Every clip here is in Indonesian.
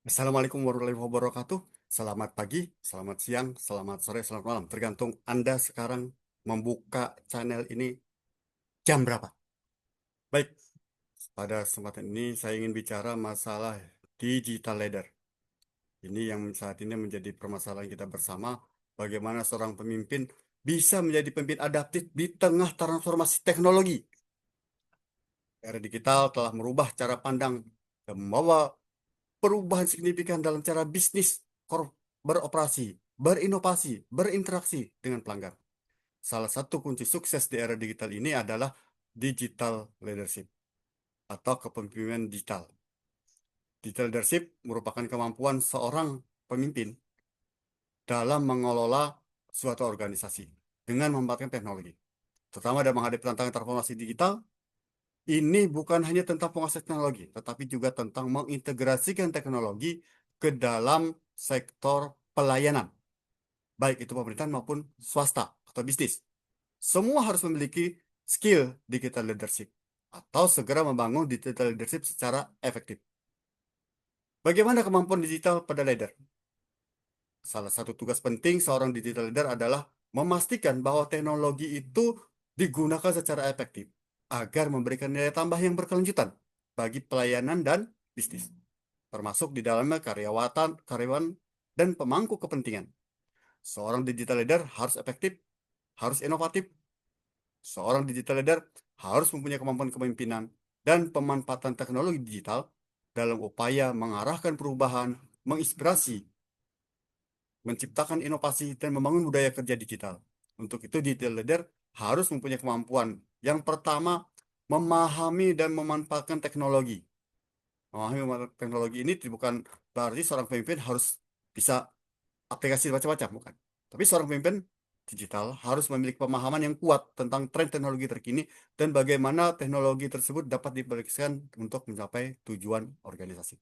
Assalamualaikum warahmatullahi wabarakatuh. Selamat pagi, selamat siang, selamat sore, selamat malam. Tergantung Anda sekarang membuka channel ini jam berapa. Baik, pada kesempatan ini saya ingin bicara masalah digital leader. Ini yang saat ini menjadi permasalahan kita bersama. Bagaimana seorang pemimpin bisa menjadi pemimpin adaptif di tengah transformasi teknologi. Era digital telah merubah cara pandang dan membawa perubahan signifikan dalam cara bisnis beroperasi, berinovasi, berinteraksi dengan pelanggan. Salah satu kunci sukses di era digital ini adalah digital leadership atau kepemimpinan digital. Digital leadership merupakan kemampuan seorang pemimpin dalam mengelola suatu organisasi dengan memanfaatkan teknologi. Terutama dalam menghadapi tantangan transformasi digital, ini bukan hanya tentang penguasaan teknologi, tetapi juga tentang mengintegrasikan teknologi ke dalam sektor pelayanan, baik itu pemerintahan maupun swasta atau bisnis. Semua harus memiliki skill digital leadership atau segera membangun digital leadership secara efektif. Bagaimana kemampuan digital pada leader? Salah satu tugas penting seorang digital leader adalah memastikan bahwa teknologi itu digunakan secara efektif agar memberikan nilai tambah yang berkelanjutan bagi pelayanan dan bisnis, termasuk di dalamnya karyawan, dan pemangku kepentingan. Seorang digital leader harus efektif, harus inovatif. Seorang digital leader harus mempunyai kemampuan kepemimpinan dan pemanfaatan teknologi digital dalam upaya mengarahkan perubahan, menginspirasi, menciptakan inovasi, dan membangun budaya kerja digital. Untuk itu, digital leader harus mempunyai kemampuan. Yang pertama, memahami dan memanfaatkan teknologi. Memahami teknologi ini bukan berarti seorang pemimpin harus bisa aplikasi macam-macam, bukan. Tapi seorang pemimpin digital harus memiliki pemahaman yang kuat tentang tren teknologi terkini dan bagaimana teknologi tersebut dapat diaplikasikan untuk mencapai tujuan organisasi.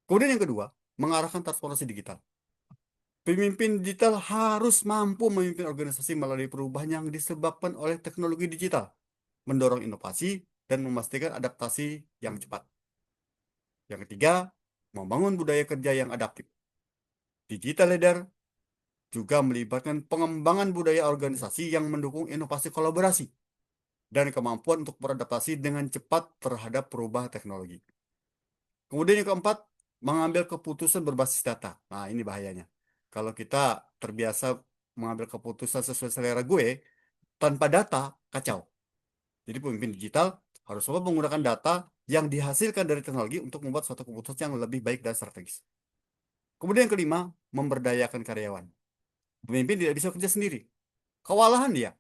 Kemudian yang kedua, mengarahkan transformasi digital. Pemimpin digital harus mampu memimpin organisasi melalui perubahan yang disebabkan oleh teknologi digital, mendorong inovasi, dan memastikan adaptasi yang cepat. Yang ketiga, membangun budaya kerja yang adaptif. Digital leader juga melibatkan pengembangan budaya organisasi yang mendukung inovasi kolaborasi dan kemampuan untuk beradaptasi dengan cepat terhadap perubahan teknologi. Kemudian yang keempat, mengambil keputusan berbasis data. Nah, ini bahayanya. Kalau kita terbiasa mengambil keputusan sesuai selera gue, tanpa data, kacau. Jadi pemimpin digital harus coba menggunakan data yang dihasilkan dari teknologi untuk membuat suatu keputusan yang lebih baik dan strategis. Kemudian yang kelima, memberdayakan karyawan. Pemimpin tidak bisa kerja sendiri. Kewalahan dia.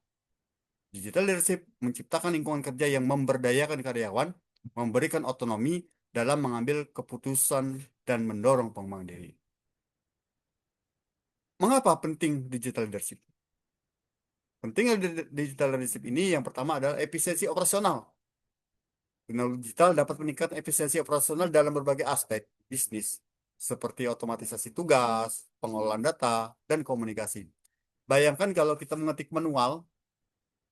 Digital leadership menciptakan lingkungan kerja yang memberdayakan karyawan, memberikan otonomi dalam mengambil keputusan dan mendorong pengembangan diri. Mengapa penting digital leadership? Pentingnya digital leadership ini yang pertama adalah efisiensi operasional. Teknologi digital dapat meningkatkan efisiensi operasional dalam berbagai aspek bisnis, seperti otomatisasi tugas, pengelolaan data, dan komunikasi. Bayangkan kalau kita mengetik manual,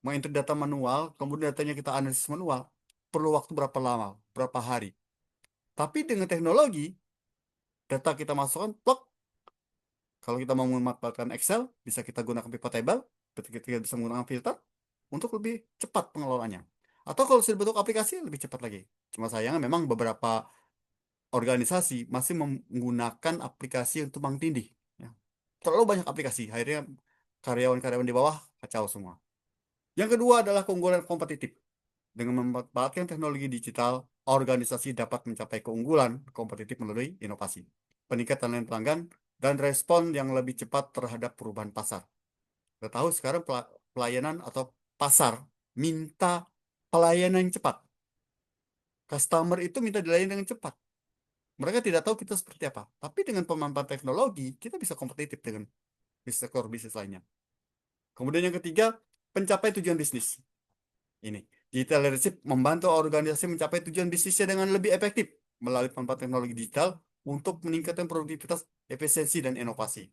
menginput data manual, kemudian datanya kita analisis manual, perlu waktu berapa lama, berapa hari. Tapi dengan teknologi, data kita masukkan, plok. Kalau kita mau memanfaatkan Excel, bisa kita gunakan pivot table, kita bisa menggunakan filter untuk lebih cepat pengelolaannya. Atau kalau sudah bentuk aplikasi, lebih cepat lagi. Cuma sayangnya memang beberapa organisasi masih menggunakan aplikasi untuk tumpang tindih. Ya. Terlalu banyak aplikasi, akhirnya karyawan-karyawan di bawah kacau semua. Yang kedua adalah keunggulan kompetitif. Dengan memanfaatkan teknologi digital, organisasi dapat mencapai keunggulan kompetitif melalui inovasi, peningkatan layanan pelanggan, dan respon yang lebih cepat terhadap perubahan pasar. Kita tahu sekarang pelayanan atau pasar minta pelayanan yang cepat. Customer itu minta dilayani dengan cepat. Mereka tidak tahu kita seperti apa. Tapi dengan pemanfaatan teknologi, kita bisa kompetitif dengan sektor bisnis lainnya. Kemudian yang ketiga, pencapai tujuan bisnis. Ini, digital leadership membantu organisasi mencapai tujuan bisnisnya dengan lebih efektif melalui pemanfaatan teknologi digital untuk meningkatkan produktivitas, efisiensi, dan inovasi.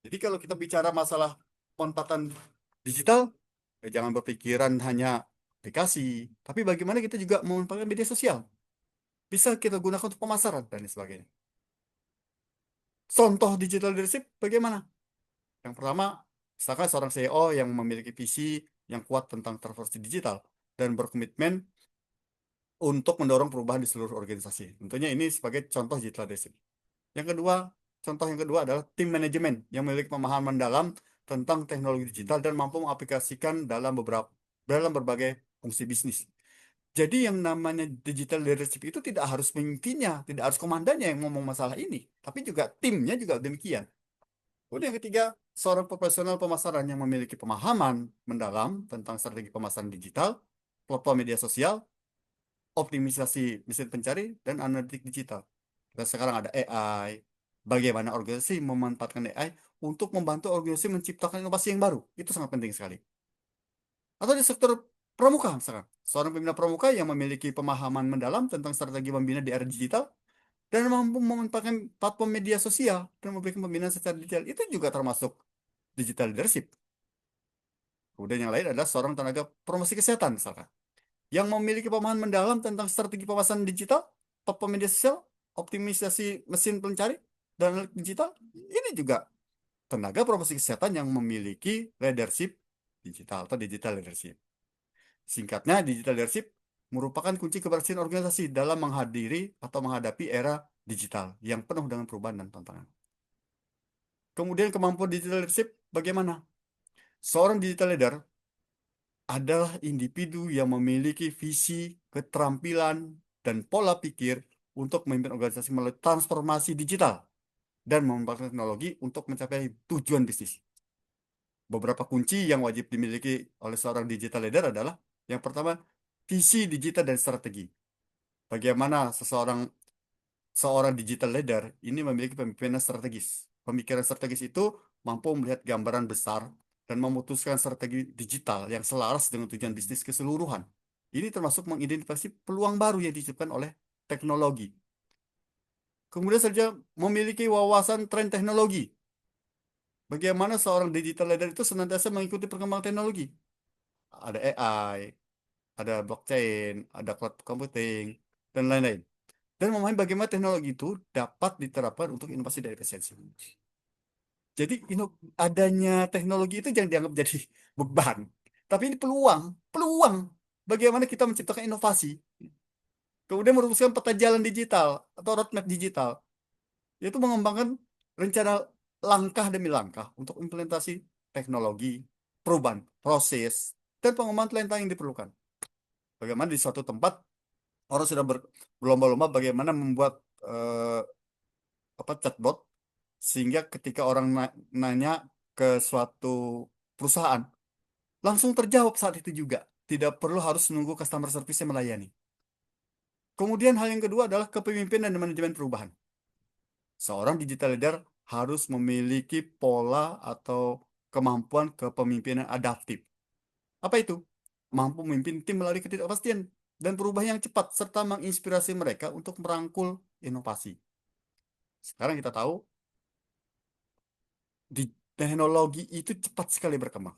Jadi kalau kita bicara masalah pemanfaatan digital, jangan berpikiran hanya aplikasi, tapi bagaimana kita juga memanfaatkan media sosial. Bisa kita gunakan untuk pemasaran dan sebagainya. Contoh digital leadership bagaimana? Yang pertama, misalkan seorang CEO yang memiliki visi yang kuat tentang transformasi digital dan berkomitmen untuk mendorong perubahan di seluruh organisasi. Tentunya ini sebagai contoh digital leadership. Yang kedua, contoh yang kedua adalah tim manajemen yang memiliki pemahaman dalam tentang teknologi digital dan mampu mengaplikasikan dalam berbagai fungsi bisnis. Jadi yang namanya digital leadership itu tidak harus pemimpinnya, tidak harus komandannya yang ngomong masalah ini, tapi juga timnya juga demikian. Kemudian yang ketiga, seorang profesional pemasaran yang memiliki pemahaman mendalam tentang strategi pemasaran digital, platform media sosial, optimisasi mesin pencari, dan analitik digital. Dan sekarang ada AI. Bagaimana organisasi memanfaatkan AI untuk membantu organisasi menciptakan inovasi yang baru. Itu sangat penting sekali. Atau di sektor pramuka, misalkan. Seorang pembina pramuka yang memiliki pemahaman mendalam tentang strategi membina di era digital dan mampu memanfaatkan platform media sosial dan memberikan pembinaan secara detail. Itu juga termasuk digital leadership. Kemudian yang lain adalah seorang tenaga promosi kesehatan, misalkan yang memiliki pemahaman mendalam tentang strategi pemasaran digital, platform media sosial, optimisasi mesin pencari, dan analit digital. Ini juga tenaga promosi kesehatan yang memiliki leadership digital atau digital leadership. Singkatnya, digital leadership merupakan kunci keberhasilan organisasi dalam menghadiri atau menghadapi era digital yang penuh dengan perubahan dan tantangan. Kemudian kemampuan digital leadership bagaimana? Seorang digital leader adalah individu yang memiliki visi, keterampilan, dan pola pikir untuk memimpin organisasi melalui transformasi digital dan memanfaatkan teknologi untuk mencapai tujuan bisnis. Beberapa kunci yang wajib dimiliki oleh seorang digital leader adalah yang pertama, visi digital dan strategi. Bagaimana seorang digital leader ini memiliki pemimpinan strategis. Pemikiran strategis itu mampu melihat gambaran besar dan memutuskan strategi digital yang selaras dengan tujuan bisnis keseluruhan. Ini termasuk mengidentifikasi peluang baru yang diciptakan oleh teknologi. Kemudian saja memiliki wawasan tren teknologi. Bagaimana seorang digital leader itu senantiasa mengikuti perkembangan teknologi. Ada AI, ada blockchain, ada cloud computing, dan lain-lain. Dan memahami bagaimana teknologi itu dapat diterapkan untuk inovasi dan efisiensi. Jadi adanya teknologi itu jangan dianggap jadi beban, tapi ini peluang, peluang bagaimana kita menciptakan inovasi. Kemudian merumuskan peta jalan digital atau roadmap digital, yaitu mengembangkan rencana langkah demi langkah untuk implementasi teknologi, perubahan proses, dan pengembangan talenta yang diperlukan. Bagaimana di suatu tempat orang sudah berlomba-lomba bagaimana membuat eh, chatbot sehingga ketika orang nanya ke suatu perusahaan langsung terjawab saat itu juga, tidak perlu harus menunggu customer service yang melayani. Kemudian hal yang kedua adalah kepemimpinan dan manajemen perubahan. Seorang digital leader harus memiliki pola atau kemampuan kepemimpinan adaptif. Apa itu? Mampu memimpin tim melalui ketidakpastian dan perubahan yang cepat serta menginspirasi mereka untuk merangkul inovasi. Sekarang kita tahu di teknologi itu cepat sekali berkembang.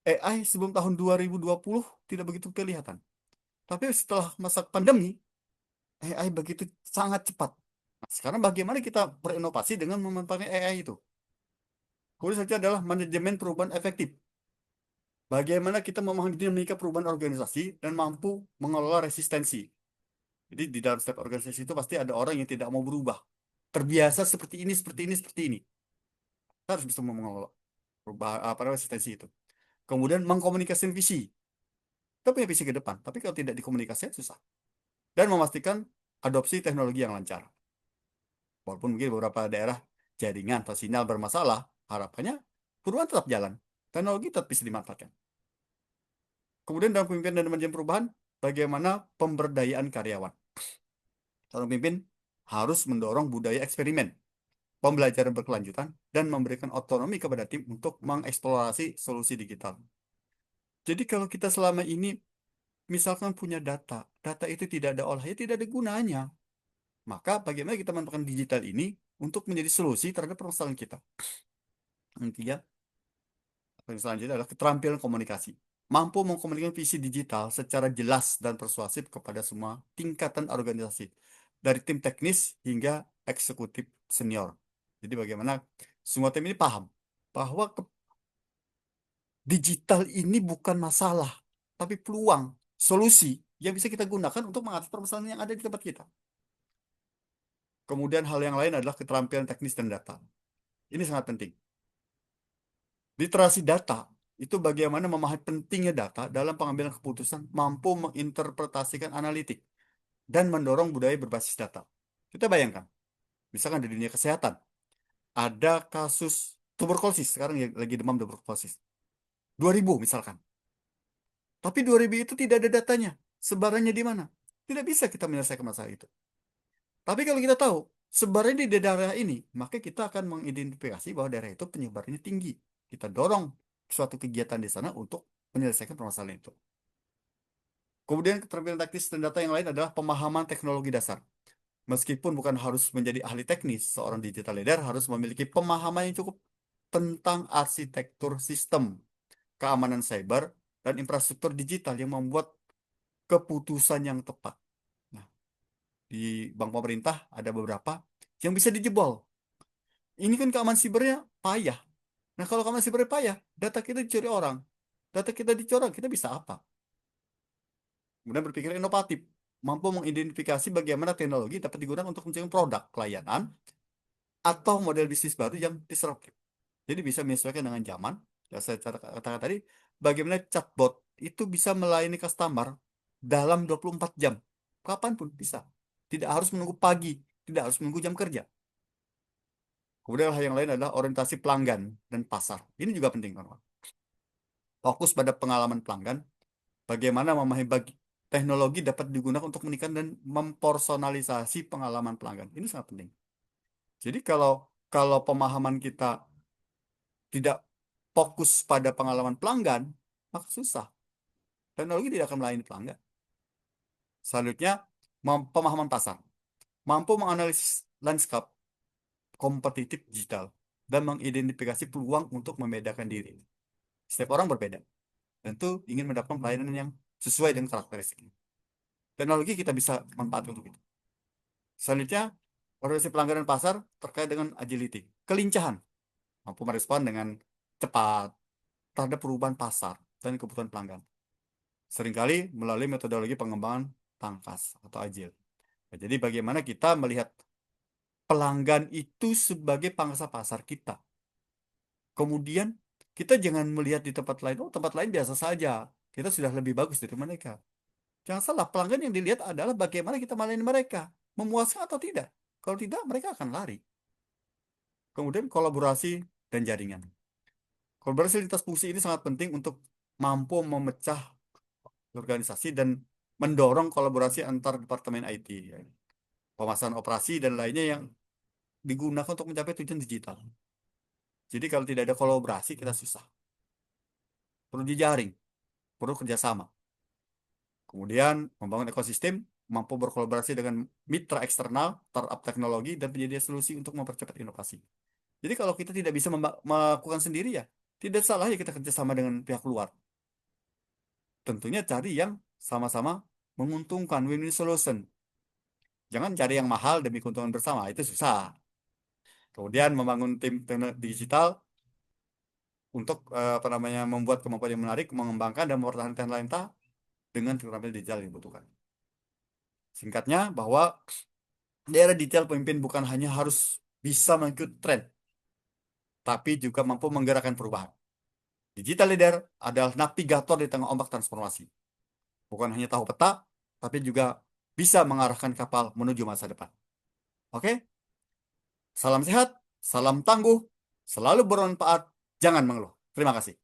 AI sebelum tahun 2020 tidak begitu kelihatan. Tapi setelah masa pandemi, AI begitu sangat cepat. Nah, sekarang bagaimana kita berinovasi dengan memanfaatkan AI itu? Kemudian saja adalah manajemen perubahan efektif. Bagaimana kita memahami dinamika perubahan organisasi dan mampu mengelola resistensi. Jadi di dalam setiap organisasi itu pasti ada orang yang tidak mau berubah. Terbiasa seperti ini, seperti ini, seperti ini. Kita harus bisa mengelola perubahan resistensi itu. Kemudian mengkomunikasikan visi. Kita punya visi ke depan, tapi kalau tidak dikomunikasikan susah. Dan memastikan adopsi teknologi yang lancar. Walaupun mungkin beberapa daerah jaringan atau sinyal bermasalah, harapannya perubahan tetap jalan. Teknologi tetap bisa dimanfaatkan. Kemudian dalam pemimpinan dan manajemen perubahan, bagaimana pemberdayaan karyawan. Seorang pemimpin harus mendorong budaya eksperimen, pembelajaran berkelanjutan, dan memberikan otonomi kepada tim untuk mengeksplorasi solusi digital. Jadi kalau kita selama ini misalkan punya data, data itu tidak ada olahnya, tidak ada gunanya. Maka bagaimana kita memanfaatkan digital ini untuk menjadi solusi terhadap permasalahan kita. Yang ketiga, yang selanjutnya adalah keterampilan komunikasi. Mampu mengkomunikasikan visi digital secara jelas dan persuasif kepada semua tingkatan organisasi, dari tim teknis hingga eksekutif senior. Jadi bagaimana semua tim ini paham bahwa digital ini bukan masalah, tapi peluang, solusi yang bisa kita gunakan untuk mengatasi permasalahan yang ada di tempat kita. Kemudian hal yang lain adalah keterampilan teknis dan data. Ini sangat penting. Literasi data itu bagaimana memahami pentingnya data dalam pengambilan keputusan, mampu menginterpretasikan analitik, dan mendorong budaya berbasis data. Kita bayangkan, misalkan di dunia kesehatan, ada kasus tuberkulosis, sekarang lagi demam tuberkulosis. 2000 misalkan. Tapi 2000 itu tidak ada datanya. Sebarannya di mana? Tidak bisa kita menyelesaikan masalah itu. Tapi kalau kita tahu sebarannya di daerah ini, maka kita akan mengidentifikasi bahwa daerah itu penyebarannya tinggi. Kita dorong suatu kegiatan di sana untuk menyelesaikan permasalahan itu. Kemudian keterampilan teknis dan data yang lain adalah pemahaman teknologi dasar. Meskipun bukan harus menjadi ahli teknis, seorang digital leader harus memiliki pemahaman yang cukup tentang arsitektur sistem, keamanan cyber, dan infrastruktur digital yang membuat keputusan yang tepat. Nah, di bank pemerintah ada beberapa yang bisa dijebol. Ini kan keamanan sibernya payah. Nah, kalau keamanan sibernya payah, data kita dicuri orang. Data kita dicuri, kita bisa apa? Kemudian berpikir inovatif, mampu mengidentifikasi bagaimana teknologi dapat digunakan untuk menciptakan produk, layanan, atau model bisnis baru yang disruptif. Jadi bisa menyesuaikan dengan zaman. Ya, saya katakan tadi, bagaimana chatbot itu bisa melayani customer dalam 24 jam. Kapanpun bisa. Tidak harus menunggu pagi, tidak harus menunggu jam kerja. Kemudian hal yang lain adalah orientasi pelanggan dan pasar. Ini juga penting, kawan. Fokus pada pengalaman pelanggan, bagaimana memahami teknologi dapat digunakan untuk meningkatkan dan mempersonalisasi pengalaman pelanggan. Ini sangat penting. Jadi kalau kalau pemahaman kita tidak fokus pada pengalaman pelanggan, maka susah. Teknologi tidak akan melayani pelanggan. Selanjutnya, pemahaman pasar. Mampu menganalisis lanskap kompetitif digital dan mengidentifikasi peluang untuk membedakan diri. Setiap orang berbeda. Tentu ingin mendapatkan pelayanan yang sesuai dengan karakteristiknya. Teknologi kita bisa manfaatkan untuk itu. Selanjutnya, orientasi pelanggan pasar terkait dengan agility. Kelincahan. Mampu merespon dengan cepat terhadap perubahan pasar dan kebutuhan pelanggan. Seringkali melalui metodologi pengembangan tangkas atau agile. Nah, jadi bagaimana kita melihat pelanggan itu sebagai pangsa pasar kita. Kemudian kita jangan melihat di tempat lain, oh tempat lain biasa saja. Kita sudah lebih bagus dari mereka. Jangan salah, pelanggan yang dilihat adalah bagaimana kita melayani mereka. Memuaskan atau tidak. Kalau tidak, mereka akan lari. Kemudian kolaborasi dan jaringan. Kolaborasi lintas fungsi ini sangat penting untuk mampu memecah organisasi dan mendorong kolaborasi antar departemen IT, ya. Pemasaran operasi dan lainnya yang digunakan untuk mencapai tujuan digital. Jadi kalau tidak ada kolaborasi kita susah. Perlu jejaring, perlu kerjasama. Kemudian membangun ekosistem, mampu berkolaborasi dengan mitra eksternal, startup teknologi, dan penyedia solusi untuk mempercepat inovasi. Jadi kalau kita tidak bisa melakukan sendiri ya, tidak salah ya kita kerjasama dengan pihak luar. Tentunya cari yang sama-sama menguntungkan, win-win solution. Jangan cari yang mahal demi keuntungan bersama, itu susah. Kemudian membangun tim digital untuk apa namanya membuat kemampuan yang menarik, mengembangkan dan mempertahankan talenta dengan keterampilan digital yang dibutuhkan. Singkatnya bahwa di era digital pemimpin bukan hanya harus bisa mengikuti tren, tapi juga mampu menggerakkan perubahan. Digital leader adalah navigator di tengah ombak transformasi. Bukan hanya tahu peta, tapi juga bisa mengarahkan kapal menuju masa depan. Oke? Salam sehat, salam tangguh, selalu bermanfaat, jangan mengeluh. Terima kasih.